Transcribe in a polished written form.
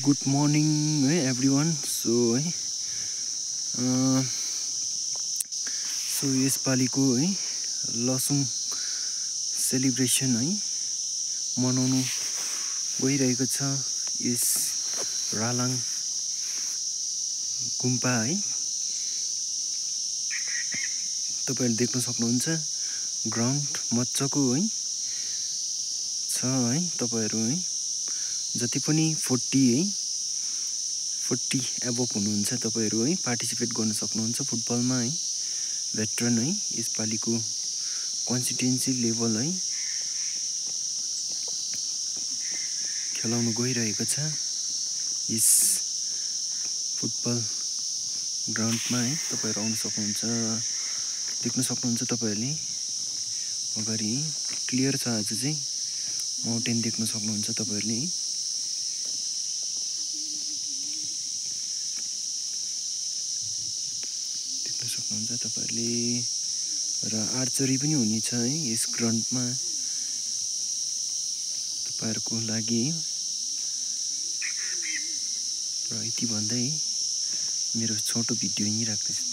Good morning है everyone. So यसपालिको है Losoong celebration है मनाउनु गइरहेको छ यस रालाङ गुम्पा है। तपाईहरुले देख्न सक्नुहुन्छ ग्राउन्ड मज्जाको है छ है। तपाईहरु है जति पनि 40 एबोभ हुनुहुन्छ तपाईहरु है पार्टिसिपेट गर्न सक्नुहुन्छ फुटबलमा है। भेटरन है यसपालिको कन्स्टिट्युएन्सी लेभल है खेलाउन गइरहेको छ यस फुटबल ग्राउन्डमा है। तपाईहरु आउन सक्नुहुन्छ, देख्न सक्नुहुन्छ तपाईहरुले अगाडि क्लियर छ। आज चाहिँ माउन्टेन देख्न सक्नुहुन्छ तपाईहरुले। देख्न सक्नुहुन्छ तपाईहरुले र आर्चरी पनि हुनेछ है यस ग्राउन्डमा तपाईहरुको लागि। र यति भन्दै मेरो छोटो भिडियो यही राख्दैछु।